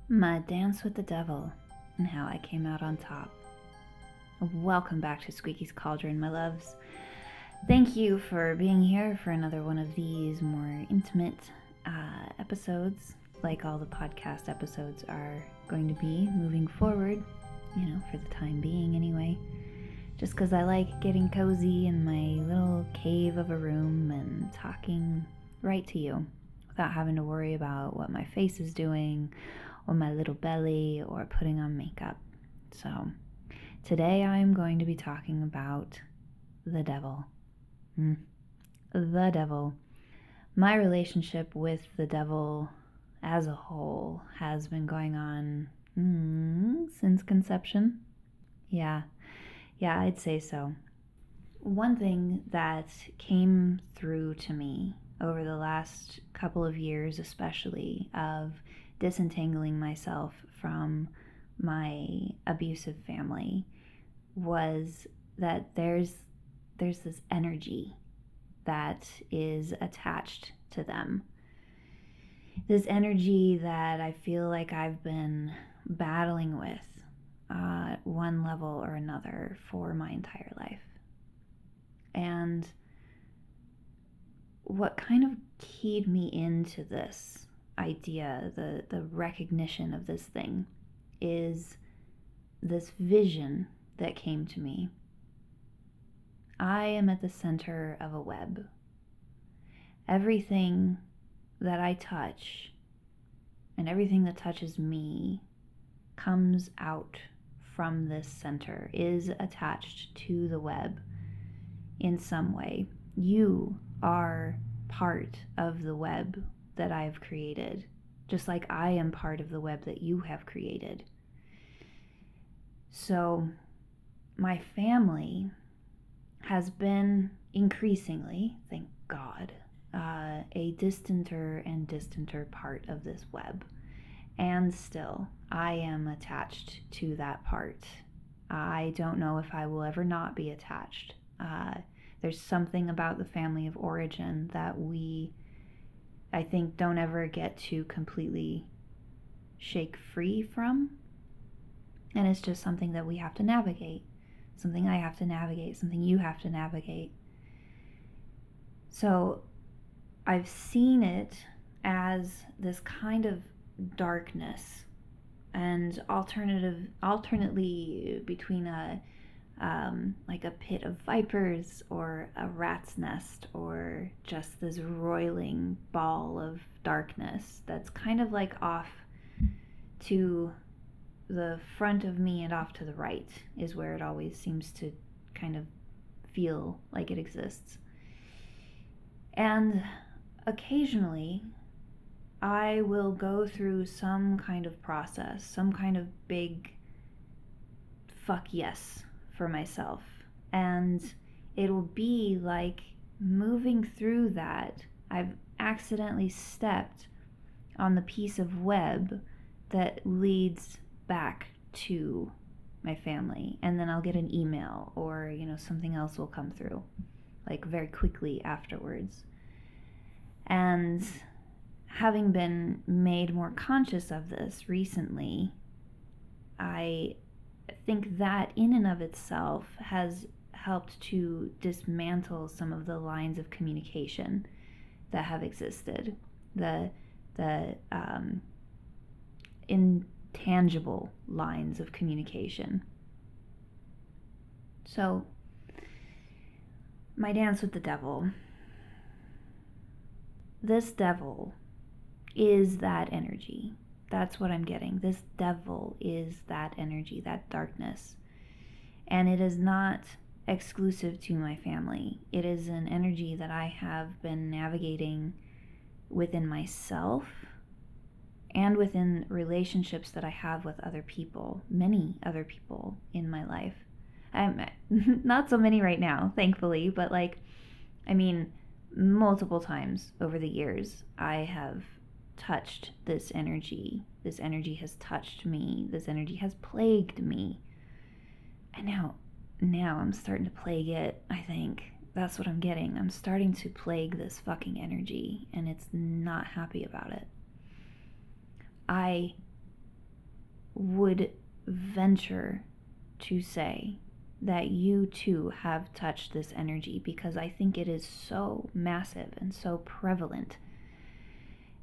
My dance with the devil and how I came out on top. Welcome back to Squeaky's Cauldron, my loves. Thank you for being here for another one of these more intimate episodes, like all the podcast episodes are going to be moving forward, for the time being anyway. Just because I like getting cozy in my little cave of a room and talking right to you without having to worry about what my face is doing or my little belly or putting on makeup. So today I'm going to be talking about the devil. The devil. My relationship with the devil as a whole has been going on since conception. Yeah, I'd say so. One thing that came through to me over the last couple of years, especially, of disentangling myself from my abusive family, was that there's this energy that is attached to them. This energy that I feel like I've been battling with at one level or another for my entire life. And what kind of keyed me into this idea, the recognition of this thing, is this vision that came to me. I am at the center of a web. Everything that I touch and everything that touches me comes out from this center, is attached to the web in some way. You are part of the web that I've created, just like I am part of the web that you have created. So my family has been increasingly, thank God, a distanter and distanter part of this web. And still, I am attached to that part. I don't know if I will ever not be attached. There's something about the family of origin that I think, don't ever get to completely shake free from. And it's just something that we have to navigate. Something I have to navigate, something you have to navigate. So I've seen it as this kind of darkness, and alternately between like a pit of vipers or a rat's nest, or just this roiling ball of darkness that's kind of like off to the front of me and off to the right is where it always seems to kind of feel like it exists. And occasionally I will go through some kind of process, some kind of big fuck yes for myself. And it'll be like moving through that, I've accidentally stepped on the piece of web that leads back to my family. And then I'll get an email or, something else will come through, like very quickly afterwards. And having been made more conscious of this recently, I think that in and of itself has helped to dismantle some of the lines of communication that have existed, the intangible lines of communication. So, my dance with the devil. This devil is that energy. That's what I'm getting. This devil is that energy, that darkness. And it is not exclusive to my family. It is an energy that I have been navigating within myself and within relationships that I have with other people, many other people in my life. Not so many right now, thankfully, but multiple times over the years, I have touched this energy. This energy has touched me. This energy has plagued me. And now I'm starting to plague it, I think. That's what I'm getting. I'm starting to plague this fucking energy, and it's not happy about it. I would venture to say that you too have touched this energy, because I think it is so massive and so prevalent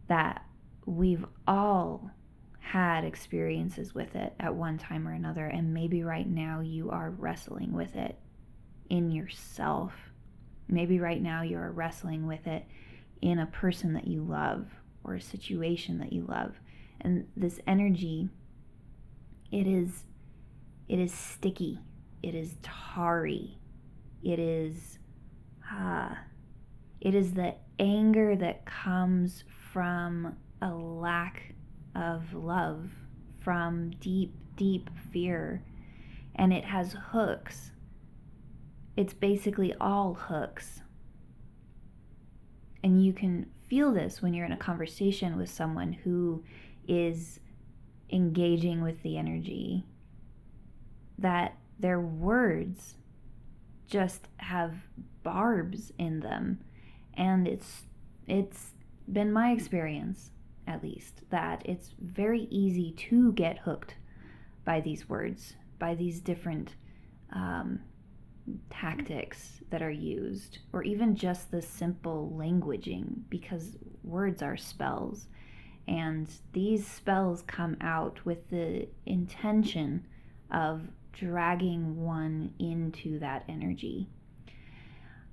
that we've all had experiences with it at one time or another, and maybe right now you are wrestling with it in yourself. Maybe right now you are wrestling with it in a person that you love or a situation that you love. And this energy, it is sticky, it is tarry, it is the anger that comes from a lack of love, from deep, deep fear. And it has hooks. It's basically all hooks. And you can feel this when you're in a conversation with someone who is engaging with the energy, that their words just have barbs in them. And it's been my experience, at least, that it's very easy to get hooked by these words, by these different tactics that are used, or even just the simple languaging, because words are spells, and these spells come out with the intention of dragging one into that energy.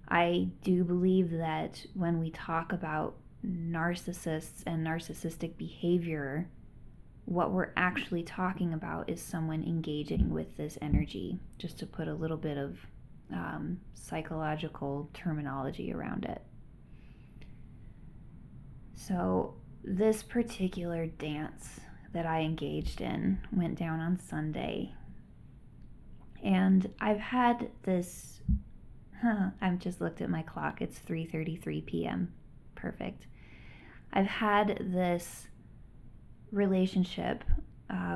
I do believe that when we talk about narcissists and narcissistic behavior, what we're actually talking about is someone engaging with this energy, just to put a little bit of psychological terminology around it. So this particular dance that I engaged in went down on Sunday, and I've had this, I've just looked at my clock, it's 3:33 p.m. Perfect. I've had this relationship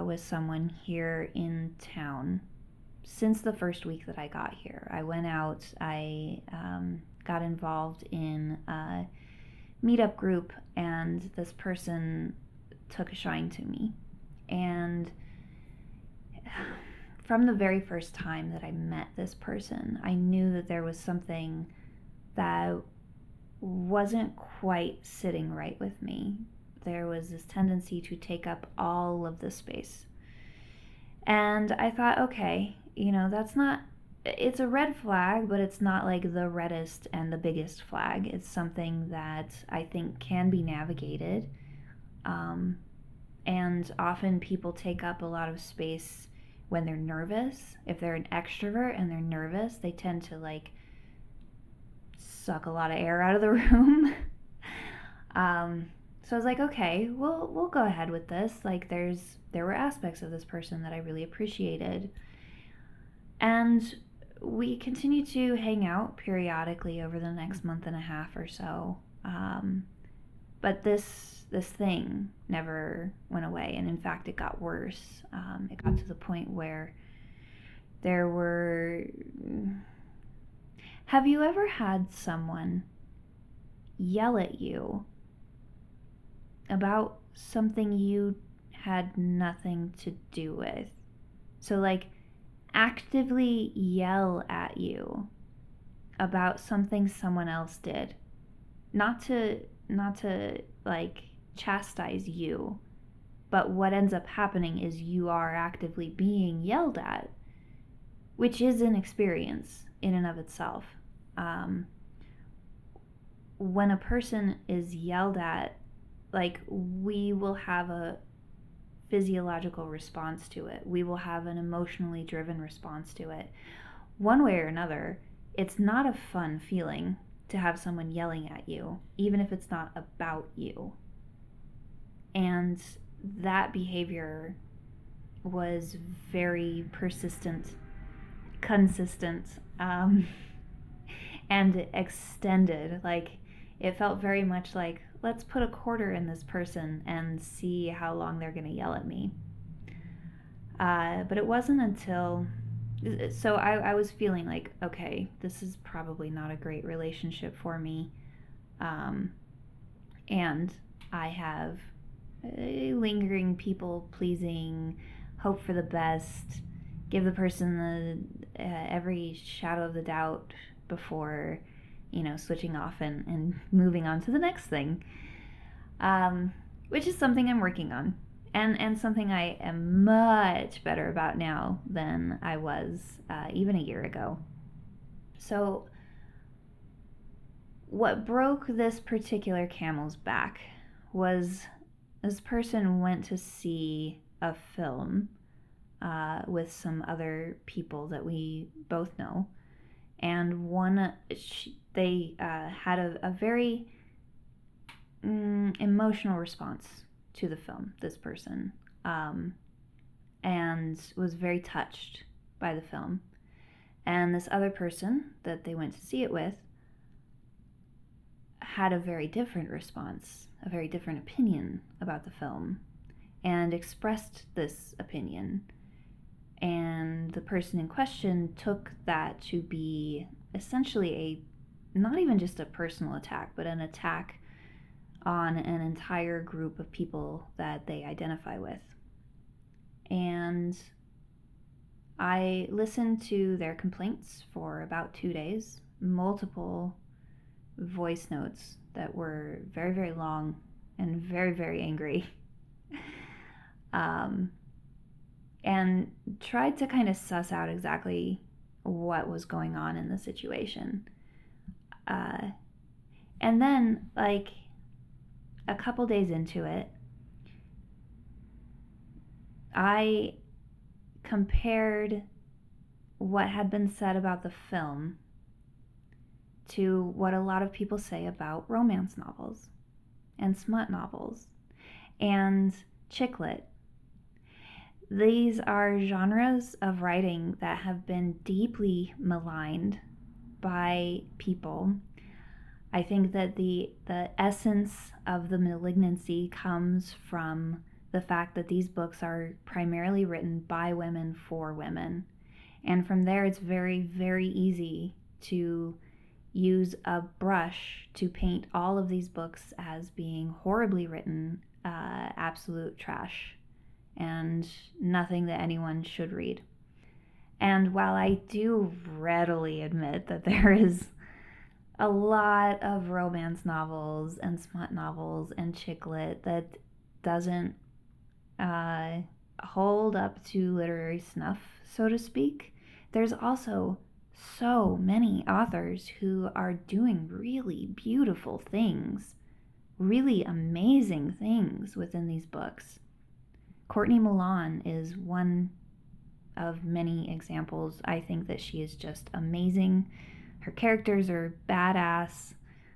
with someone here in town since the first week that I got here. I went out, I got involved in a meetup group, and this person took a shine to me. And from the very first time that I met this person, I knew that there was something that wasn't quite sitting right with me. There was this tendency to take up all of the space. And I thought, okay, that's not, it's a red flag, but it's not like the reddest and the biggest flag. It's something that I think can be navigated. And often people take up a lot of space when they're nervous. If they're an extrovert and they're nervous, they tend to suck a lot of air out of the room. So I was like, okay, we'll go ahead with this. There were aspects of this person that I really appreciated. And we continued to hang out periodically over the next month and a half or so. But this thing never went away. And in fact, it got worse. It got to the point where there were... Have you ever had someone yell at you about something you had nothing to do with? So actively yell at you about something someone else did. Not to chastise you, but what ends up happening is you are actively being yelled at, which is an experience in and of itself. When a person is yelled at, we will have a physiological response to it. We will have an emotionally driven response to it. One way or another, it's not a fun feeling to have someone yelling at you, even if it's not about you. And that behavior was very persistent, consistent, and extended. It felt very much like, let's put a quarter in this person and see how long they're going to yell at me. But it wasn't until... So I was feeling like, okay, this is probably not a great relationship for me. And I have a lingering people-pleasing, hope for the best, give the person the every shadow of the doubt before, switching off and moving on to the next thing, which is something I'm working on. And something I am much better about now than I was even a year ago. So, what broke this particular camel's back was this person went to see a film with some other people that we both know, and they had a very emotional response to the film, this person, and was very touched by the film. And this other person that they went to see it with had a very different response, a very different opinion about the film, and expressed this opinion. And the person in question took that to be essentially not even just a personal attack, but an attack on an entire group of people that they identify with. And I listened to their complaints for about 2 days, multiple voice notes that were very, very long and very, very angry. And tried to kind of suss out exactly what was going on in the situation. And then, like, a couple days into it, I compared what had been said about the film to what a lot of people say about romance novels and smut novels and chick lit. These are genres of writing that have been deeply maligned by people. I think that the essence of the malignancy comes from the fact that these books are primarily written by women for women. And from there, it's very, very easy to use a brush to paint all of these books as being horribly written, absolute trash, and nothing that anyone should read. And while I do readily admit that there is a lot of romance novels and smut novels and chick lit that doesn't hold up to literary snuff, so to speak, there's also so many authors who are doing really beautiful things, really amazing things within these books. Courtney Milan is one of many examples. I think that she is just amazing. Her characters are badass,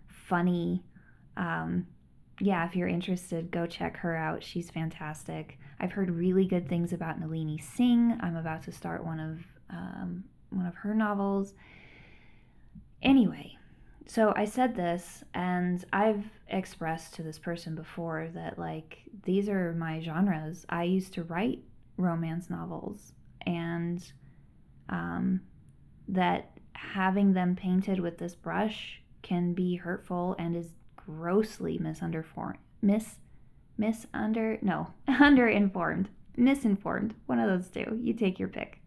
funny. If you're interested, go check her out. She's fantastic. I've heard really good things about Nalini Singh. I'm about to start one of her novels. Anyway, so I said this, and I've expressed to this person before that, like, these are my genres. I used to write romance novels, and that having them painted with this brush can be hurtful and is grossly underinformed, misinformed, one of those two. You take your pick.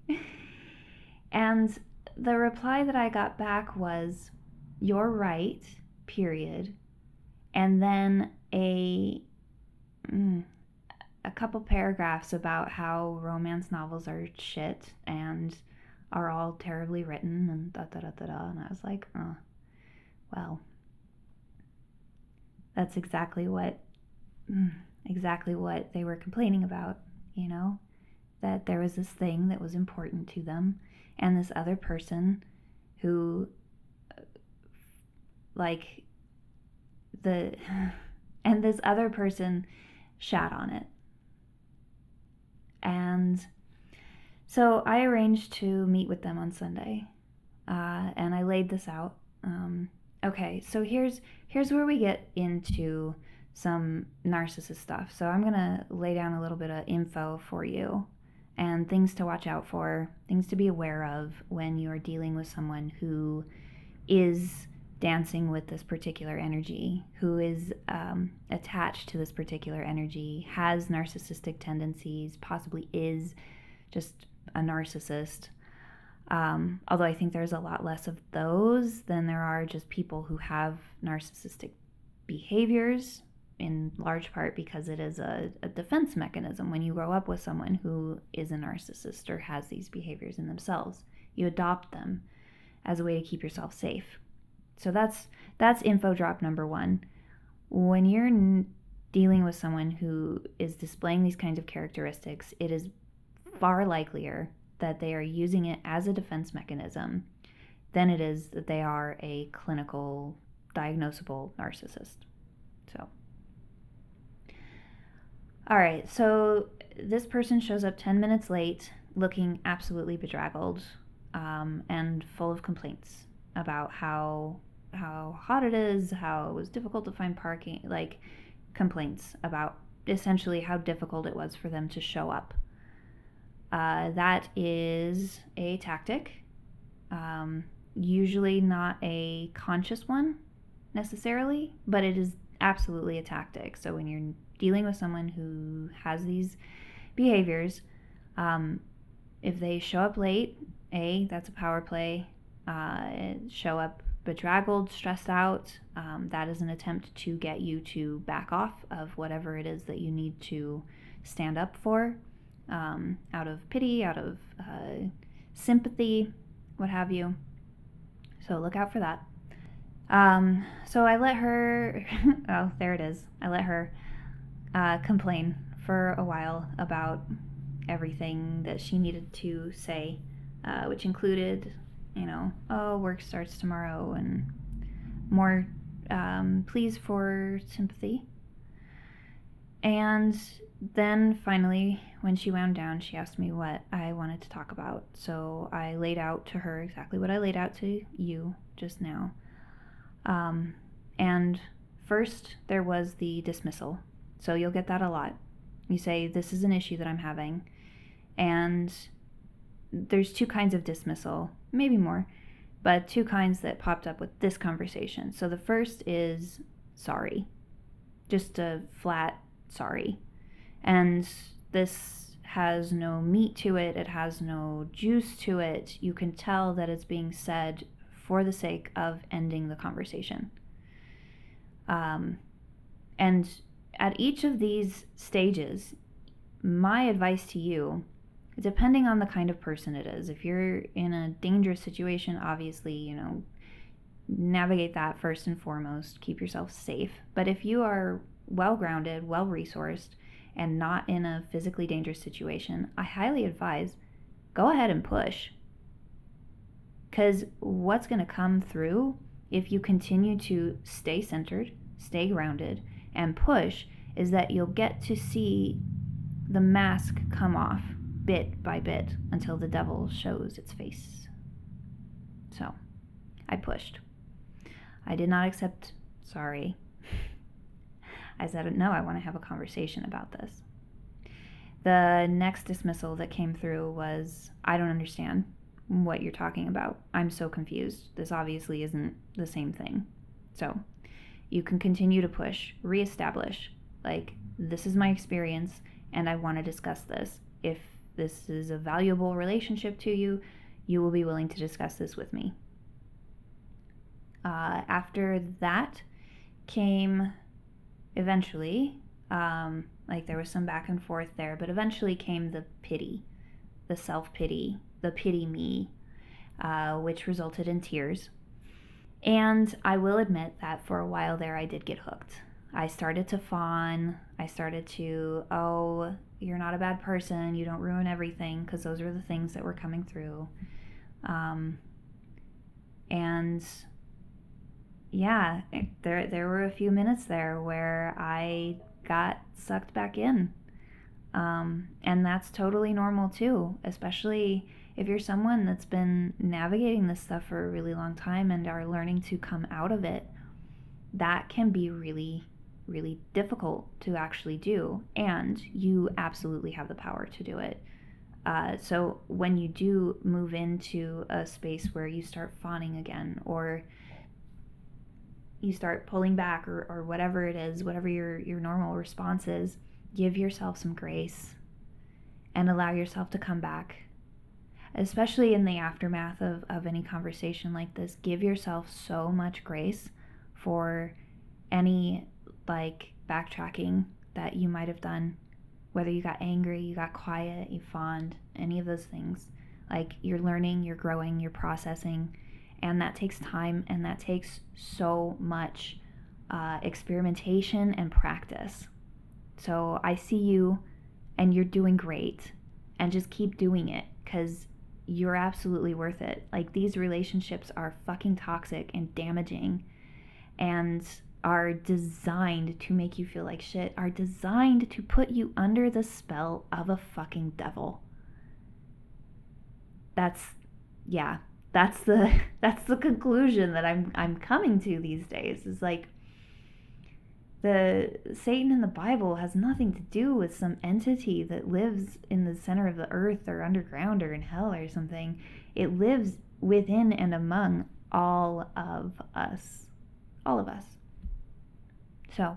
And the reply that I got back was, "You're right, period." And then a couple paragraphs about how romance novels are shit and are all terribly written and da-da-da-da-da. And I was like, oh, well, that's exactly what they were complaining about, that there was this thing that was important to them, and this other person who, and this other person shat on it. And so I arranged to meet with them on Sunday, and I laid this out. Okay, so here's where we get into some narcissist stuff. So I'm gonna lay down a little bit of info for you and things to watch out for, things to be aware of when you're dealing with someone who is dancing with this particular energy, who is attached to this particular energy, has narcissistic tendencies, possibly is just a narcissist. Although I think there's a lot less of those than there are just people who have narcissistic behaviors, in large part because it is a defense mechanism. When you grow up with someone who is a narcissist or has these behaviors in themselves, you adopt them as a way to keep yourself safe. So that's info drop number one. When you're dealing with someone who is displaying these kinds of characteristics, it is far likelier that they are using it as a defense mechanism than it is that they are a clinical, diagnosable narcissist. So, all right, so this person shows up 10 minutes late, looking absolutely bedraggled, and full of complaints about how hot it is, how it was difficult to find parking, like complaints about essentially how difficult it was for them to show up. That is a tactic, usually not a conscious one necessarily, but it is absolutely a tactic. So when you're dealing with someone who has these behaviors, if they show up late, that's a power play. Show up bedraggled, stressed out, that is an attempt to get you to back off of whatever it is that you need to stand up for, out of pity, out of sympathy, what have you. So look out for that. So I let her, oh, there it is. I let her complain for a while about everything that she needed to say, which included, work starts tomorrow, and more pleas for sympathy. And then finally, when she wound down, she asked me what I wanted to talk about. So I laid out to her exactly what I laid out to you just now. And first, there was the dismissal. So you'll get that a lot. You say, this is an issue that I'm having. And there's two kinds of dismissal, maybe more, but two kinds that popped up with this conversation. So the first is sorry. Just a flat sorry. And this has no meat to it. It has no juice to it. You can tell that it's being said for the sake of ending the conversation. And at each of these stages, my advice to you, depending on the kind of person it is, if you're in a dangerous situation, obviously, navigate that first and foremost, keep yourself safe. But if you are well-grounded, well-resourced, and not in a physically dangerous situation, I highly advise, go ahead and push. Because what's going to come through if you continue to stay centered, stay grounded, and push is that you'll get to see the mask come off bit by bit until the devil shows its face. So, I pushed. I did not accept sorry. I said, no, I want to have a conversation about this. The next dismissal that came through was, I don't understand what you're talking about. I'm so confused. This obviously isn't the same thing. So, you can continue to push, reestablish, this is my experience, and I want to discuss this. If this is a valuable relationship to you, you will be willing to discuss this with me. After that came eventually, there was some back and forth there, but eventually came the pity, the self-pity, the pity me, which resulted in tears. And I will admit that for a while there, I did get hooked. I started to fawn. I started to, oh, you're not a bad person. You don't ruin everything, because those were the things that were coming through. And yeah, there were a few minutes there where I got sucked back in. And that's totally normal too, especially if you're someone that's been navigating this stuff for a really long time and are learning to come out of it. That can be really, really difficult to actually do, and you absolutely have the power to do it. So when you do move into a space where you start fawning again, or you start pulling back or whatever it is, whatever your normal response is, give yourself some grace and allow yourself to come back. Especially in the aftermath of any conversation like this, give yourself so much grace for any like backtracking that you might have done, whether you got angry, you got quiet, you fawned, any of those things. Like, you're learning, you're growing, you're processing, and that takes time, and that takes so much experimentation and practice. So I see you, and you're doing great, and just keep doing it, because you're absolutely worth it. Like, these relationships are fucking toxic and damaging, and are designed to make you feel like shit, are designed to put you under the spell of a fucking devil. That's the conclusion that I'm coming to these days, is like, the Satan in the Bible has nothing to do with some entity that lives in the center of the earth or underground or in hell or something. It lives within and among all of us. All of us. So,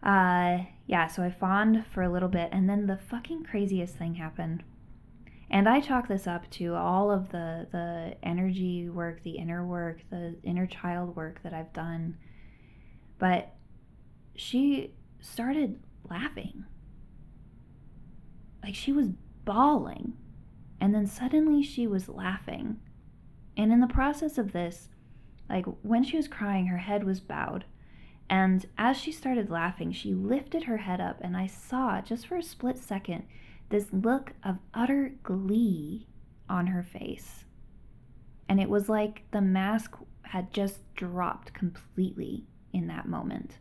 so I fawned for a little bit, and then the fucking craziest thing happened. And I chalk this up to all of the energy work, the inner child work that I've done. But she started laughing. Like, she was bawling. And then suddenly she was laughing. And in the process of this, like, when she was crying, her head was bowed. And as she started laughing, she lifted her head up, and I saw, just for a split second, this look of utter glee on her face. And it was like the mask had just dropped completely in that moment.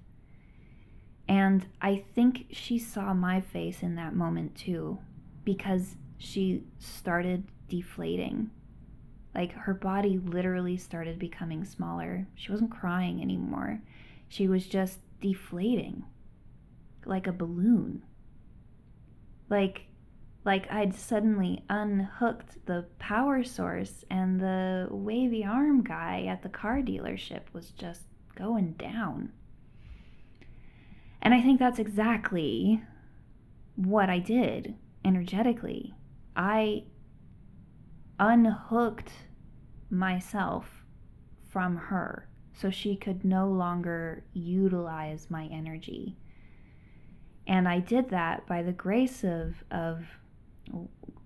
And I think she saw my face in that moment too, because she started deflating. Like, her body literally started becoming smaller. She wasn't crying anymore. She was just deflating, like a balloon. Like I'd suddenly unhooked the power source, and the wavy arm guy at the car dealership was just going down. And I think that's exactly what I did energetically. I unhooked myself from her so she could no longer utilize my energy. And I did that by the grace of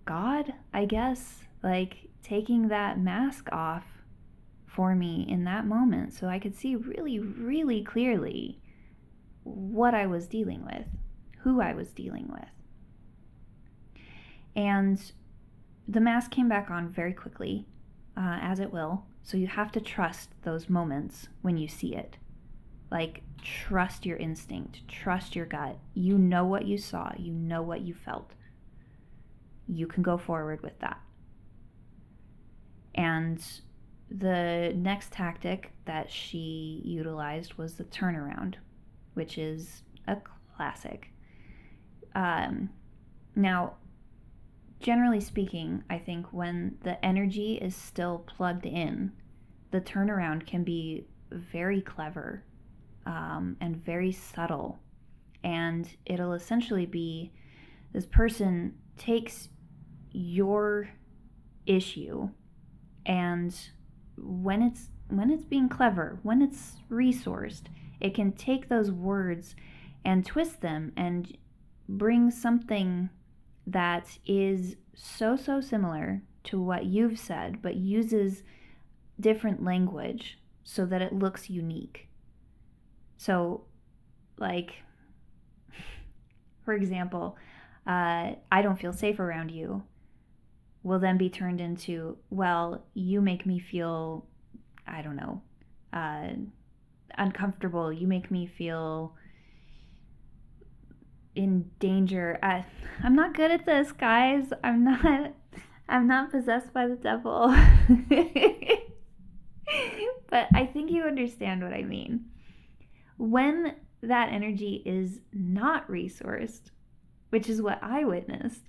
God, I guess, like taking that mask off for me in that moment so I could see really, really clearly what I was dealing with, who I was dealing with. And the mask came back on very quickly, as it will. So you have to trust those moments when you see it. Like, trust your instinct, trust your gut. You know what you saw, you know what you felt. You can go forward with that. And the next tactic that she utilized was the turnaround, which is a classic. Now, generally speaking, I think when the energy is still plugged in, the turnaround can be very clever and very subtle. And it'll essentially be, this person takes your issue, and when it's being clever, when it's resourced, it can take those words and twist them and bring something that is so similar to what you've said, but uses different language so that it looks unique. So, like, for example, I don't feel safe around you will then be turned into, well, you make me feel, I don't know, uncomfortable. You make me feel in danger. I'm not good at this, guys. I'm not possessed by the devil. But I think you understand what I mean. When that energy is not resourced, which is what I witnessed,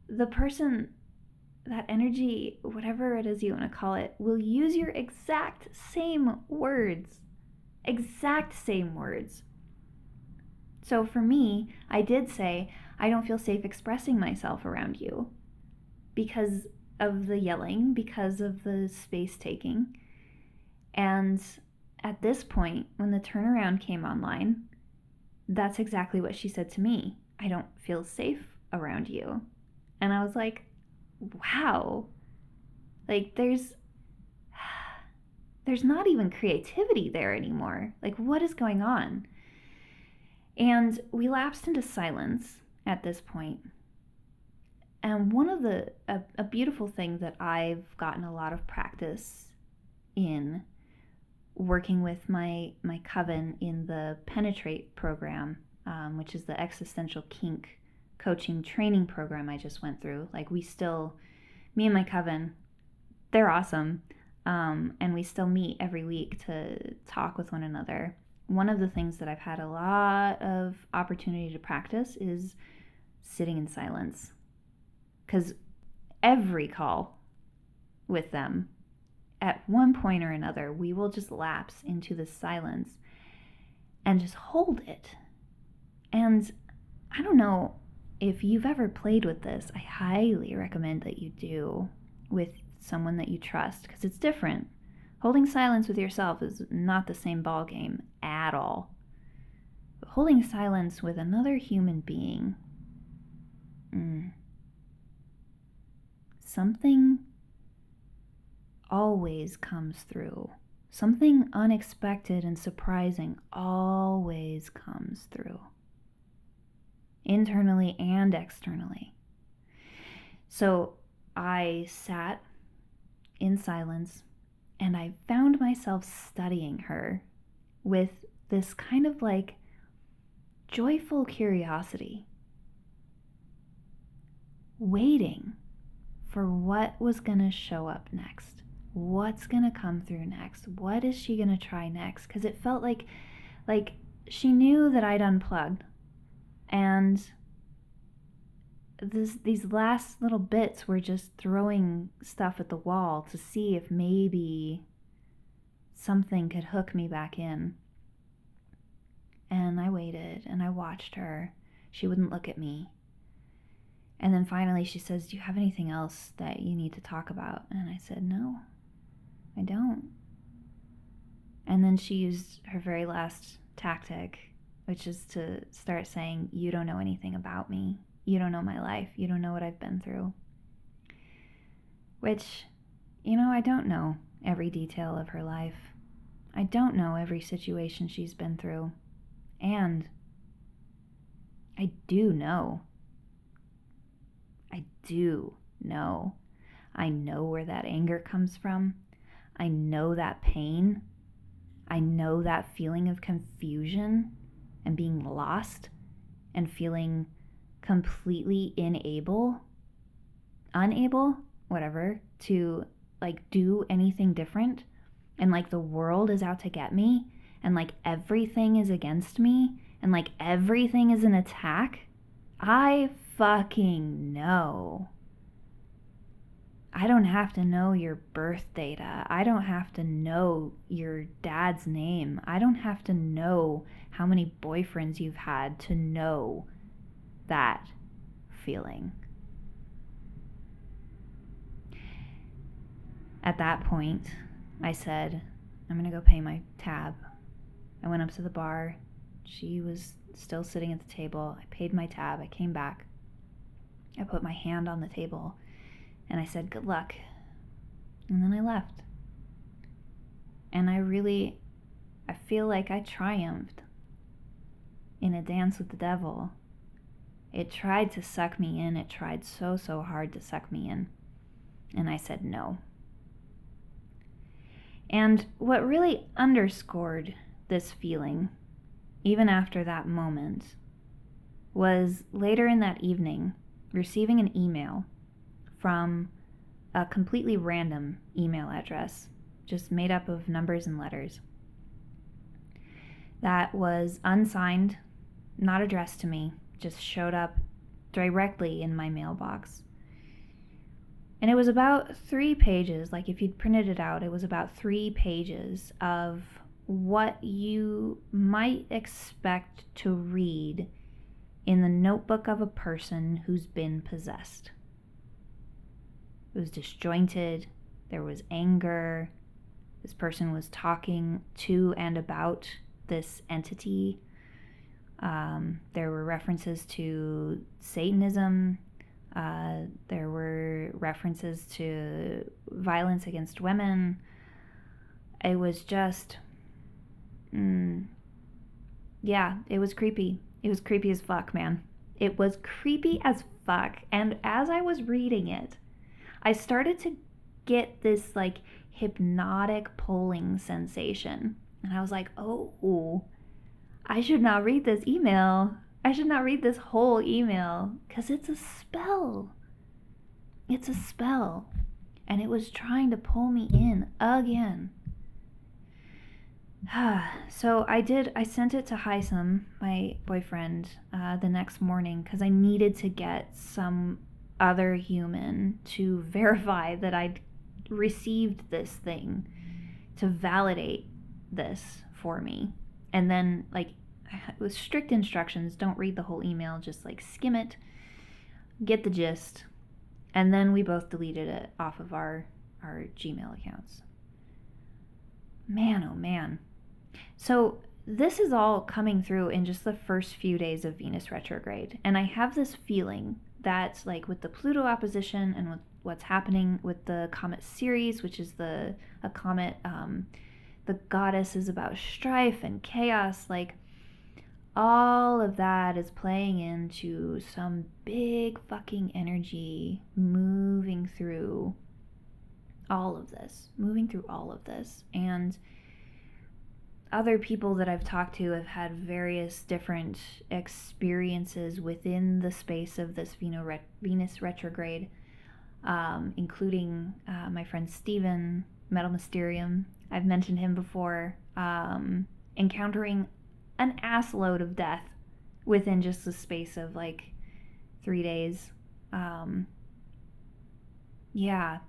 the person that energy, whatever it is you want to call it, will use your exact same words. Exact same words. So for me, I did say, I don't feel safe expressing myself around you because of the yelling, because of the space taking. And at this point, when the turnaround came online, that's exactly what she said to me. I don't feel safe around you. And I was like, wow. Like there's not even creativity there anymore. Like what is going on? And we lapsed into silence at this point. And one of a beautiful thing that I've gotten a lot of practice in working with my coven in the Penetrate program, which is the existential kink coaching training program I just went through. Like me and my coven, they're awesome. And we still meet every week to talk with one another. One of the things that I've had a lot of opportunity to practice is sitting in silence. Because every call with them, at one point or another, we will just lapse into the silence and just hold it. And I don't know if you've ever played with this. I highly recommend that you do with someone that you trust, because it's different. Holding silence with yourself is not the same ball game at all. But holding silence with another human being, something always comes through. Something unexpected and surprising always comes through. Internally and externally. So I sat in silence and I found myself studying her with this kind of like joyful curiosity, waiting for what was going to show up next. What's going to come through next? What is she going to try next? Because it felt like she knew that I'd unplugged. And these last little bits were just throwing stuff at the wall to see if maybe something could hook me back in. And I waited and I watched her. She wouldn't look at me. And then finally she says, "Do you have anything else that you need to talk about?" And I said, "No, I don't." And then she used her very last tactic, which is to start saying, "You don't know anything about me. You don't know my life. You don't know what I've been through." Which, I don't know every detail of her life. I don't know every situation she's been through. And I do know. I know where that anger comes from. I know that pain. I know that feeling of confusion and being lost and feeling completely unable, whatever, to do anything different. And the world is out to get me. And everything is against me. And everything is an attack. I fucking know. I don't have to know your birth data. I don't have to know your dad's name. I don't have to know how many boyfriends you've had to know that feeling. At that point, I said, "I'm going to go pay my tab." I went up to the bar. She was still sitting at the table. I paid my tab. I came back. I put my hand on the table and I said, "Good luck." And then I left. And I feel like I triumphed in a dance with the devil. It tried to suck me in. It tried so hard to suck me in. And I said no. And what really underscored this feeling, even after that moment, was later in that evening receiving an email from a completely random email address, just made up of numbers and letters, that was unsigned, not addressed to me, just showed up directly in my mailbox. And it was about 3 pages, like if you'd printed it out, it was about 3 pages of what you might expect to read in the notebook of a person who's been possessed. It was disjointed, there was anger, this person was talking to and about this entity. There were references to Satanism. There were references to violence against women. It was just, yeah, it was creepy. It was creepy as fuck, man. It was creepy as fuck. And as I was reading it, I started to get this like hypnotic pulling sensation. And I was like, oh, I should not read this email. I should not read this whole email because it's a spell. It's a spell. And it was trying to pull me in again. So I sent it to Hisam, my boyfriend, the next morning because I needed to get some other human to verify that I'd received this thing, to validate this for me. And then, like, with strict instructions, don't read the whole email, just like skim it, get the gist, and then we both deleted it off of our Gmail accounts. Man, oh man. So this is all coming through in just the first few days of Venus retrograde, and I have this feeling that, like, with the Pluto opposition and with what's happening with the comet Ceres, which is a comet, the goddess is about strife and chaos, like, all of that is playing into some big fucking energy moving through all of this. And other people that I've talked to have had various different experiences within the space of this Venus retrograde, including my friend Steven, Metal Mysterium. I've mentioned him before, encountering an assload of death within just the space of like 3 days. Yeah.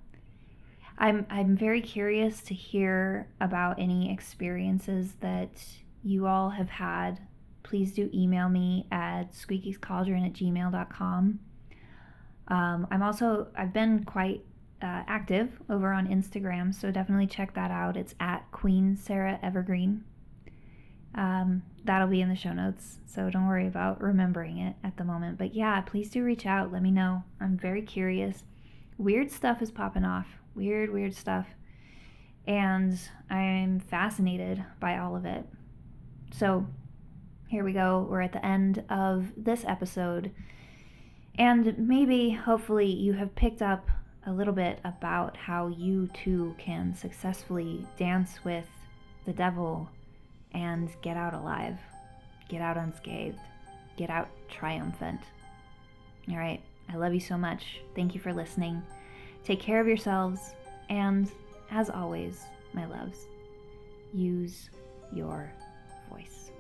I'm very curious to hear about any experiences that you all have had. Please do email me at squeakiescauldron@gmail.com. I've been quite active over on Instagram, so definitely check that out. It's at Queen Sarah Evergreen. That'll be in the show notes, so don't worry about remembering it at the moment. But yeah, please do reach out. Let me know. I'm very curious. Weird stuff is popping off. Weird stuff. And I'm fascinated by all of it. So here we go. We're at the end of this episode. And maybe, hopefully, you have picked up a little bit about how you too can successfully dance with the devil and get out alive, get out unscathed, get out triumphant. All right, I love you so much. Thank you for listening. Take care of yourselves, and as always, my loves, use your voice.